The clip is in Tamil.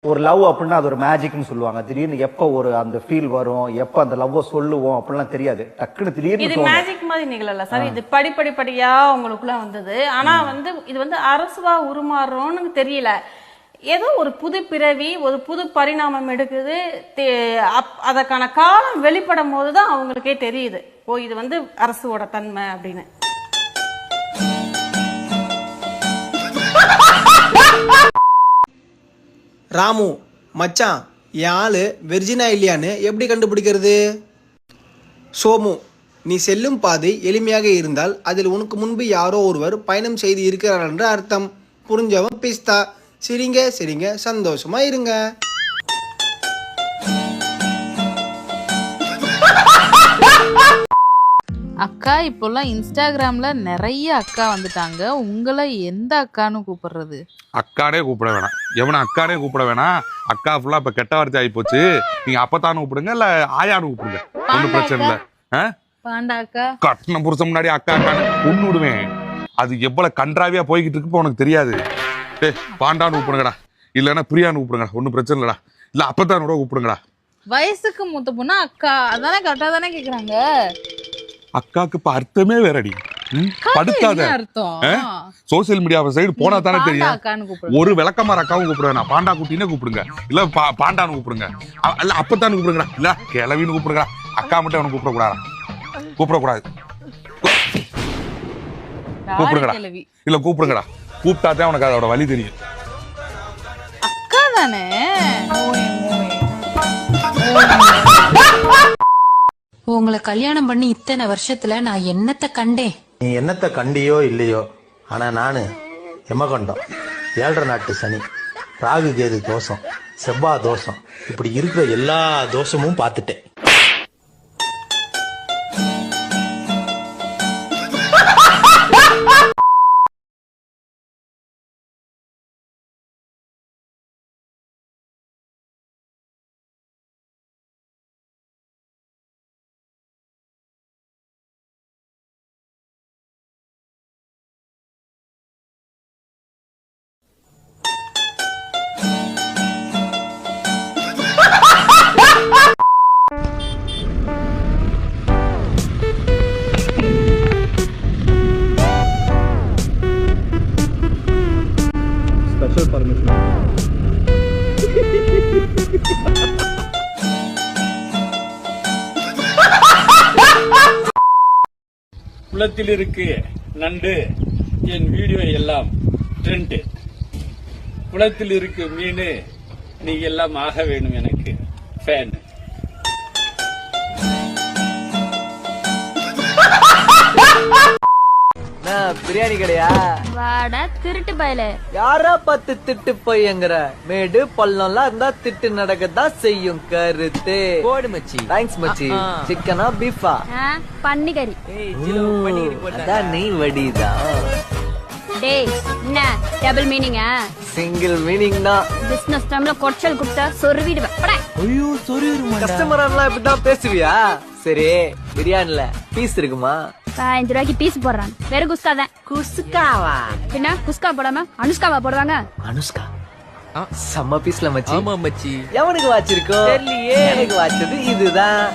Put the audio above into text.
ஒரு லவ் அப்படின்னா அது ஒரு மேஜிக்னு சொல்லுவாங்க. திடீர்னு எப்ப ஒரு அந்த ஃபீல் வரும், எப்ப அந்த லவ் சொல்லுவோம் அப்படிலாம் தெரியாது. டக்குனு திடீர்னு இது மேஜிக் மாதிரி நிகழல சார். இது படிப்படியா உங்களுக்குள்ள வந்தது. ஆனா இது அரசுவா உருமாறும்னு தெரியல. ஏதோ ஒரு புது பிறவி, ஒரு புது பரிணாமம் எடுக்குது. அதற்கான காலம் வெளிப்படும் போதுதான் அவங்களுக்கே தெரியுது, ஓ இது அரசோட தன்மை அப்படின்னு. ராமு மச்சான், என் ஆளு வெர்ஜினா இல்லையான்னு எப்படி கண்டுபிடிக்கிறது? சோமு, நீ செல்லும் பாதை எளிமையாக இருந்தால் அதில் உனக்கு முன்பு யாரோ ஒருவர் பயணம் செய்து இருக்கிறார் என்று அர்த்தம். புரிஞ்சவன் பிஸ்தா. சரிங்க சரிங்க, சந்தோஷமா இருங்க. அக்கா இப்போல்லாம் இன்ஸ்டாகிராம்ல நிறைய அக்கா வந்துட்டாங்க. உங்களை எந்த அக்கான்னு கூப்பிடுறது? அக்கானே கூப்பிட வேணாம். எவனை அக்கானே கூப்பிட வேணாம். அக்கா ஃபுல்லா இப்ப கெட்ட வார்த்தை ஆகி போச்சு. நீங்க அப்பத்தானு கூப்பிடுங்க, இல்ல ஆயானு கூப்பிடுங்க, ஒன்னும் பிரச்சனை இல்ல. பாண்டா அக்கா கட்டின புருஷன் முன்னாடி அக்கா அக்கான்னு கொண்டு விடுவேன். அது எவ்வளவு கன்றாவியா போய்கிட்டு இருக்கு உனக்கு தெரியாது. பாண்டான்னு கூப்பிடுங்கடா, இல்லன்னா பிரியான்னு கூப்பிடுங்க, ஒன்னும் பிரச்சனை இல்லடா. இல்ல அப்பத்தானு கூட கூப்பிடுங்கடா. வயசுக்கு மூத்த பொண்ணா அக்கா, அதானே கரெக்டா தானே கேக்குறாங்க. அக்காக்கு இப்ப அர்த்தமே வேறடி. படுத்தாத. சோசியல் மீடியா சைடு போனா தானே தெரியும். ஒரு விளக்கமாற அக்காவும் கூப்பிடுவேன், பாண்டா குட்டினே கூப்பிடுங்க, இல்ல பாண்டான்னு கூப்பிடுங்க, இல்ல அப்பத்தானு கூப்பிடுங்க, இல்ல கிளவின்னு கூப்பிடுங்க. அக்கா மட்டும் அவனை கூப்பிடக்கூடாது. கூப்பிடுங்கடா, இல்ல கூப்பிடுங்கடா. கூப்பிட்டாதான் உனக்கு அதோட வழி தெரியும். அக்கா தானே. உங்களை கல்யாணம் பண்ணி இத்தனை வருஷத்துல நான் என்னத்தை கண்டேன்? நீ என்னத்தை கண்டியோ இல்லையோ, ஆனா நானு எமகண்டம், 7.5 நாட்டு சனி, ராகு கேது தோஷம், செவ்வாய் தோஷம், இப்படி இருக்கிற எல்லா தோஷமும் பார்த்துட்டேன். Special permission. குளத்தில் இருக்கு நண்டு, என் வீடியோ எல்லாம் ட்ரெண்ட். குளத்தில் இருக்கு மீன், நீங்க எல்லாம் ஆக வேணும் எனக்கு ஃபேன். பிரியாணி கடையா? வாடா திருட்டு பயல. யாரா பார்த்து திட்டு பையங்கிற? மேடு பள்ளம்லாம் இருந்தா திட்டு நடக்கதான் செய்யும் கருத்து. போடு மச்சி. தேங்க்ஸ் மச்சி. சிக்கனா பீஃபா? பன்னிக்கறி. அதான் நெய் வடிதா. டேய் என்ன டபுள் மீனிங்கா? சிங்கிள் மீனிங் தான். பிசினஸ் டைம்ல கொச்சல் குடுத்தா சொருவிடுவேன். ஐயோ சொருவிடுமா? கஸ்டமர்லாம் இப்படிதான் பேசுவியா? சரி பிரியாணில பீஸ் இருக்குமா? 5 ரூபாய்க்கு பீஸ் போடுறான். வேற குஸ்கா தான். குஸ்காவா? பின்ன குஸ்கா போடாம அனுஷ்காவா போடுவாங்க? அனுஷ்கா செம்ம பீஸ்ல மச்சி. ஆமா மச்சி. எவனுக்கு வாச்சிருக்கோ தெரியலையே. எனக்கு வாச்சது இதுதான்.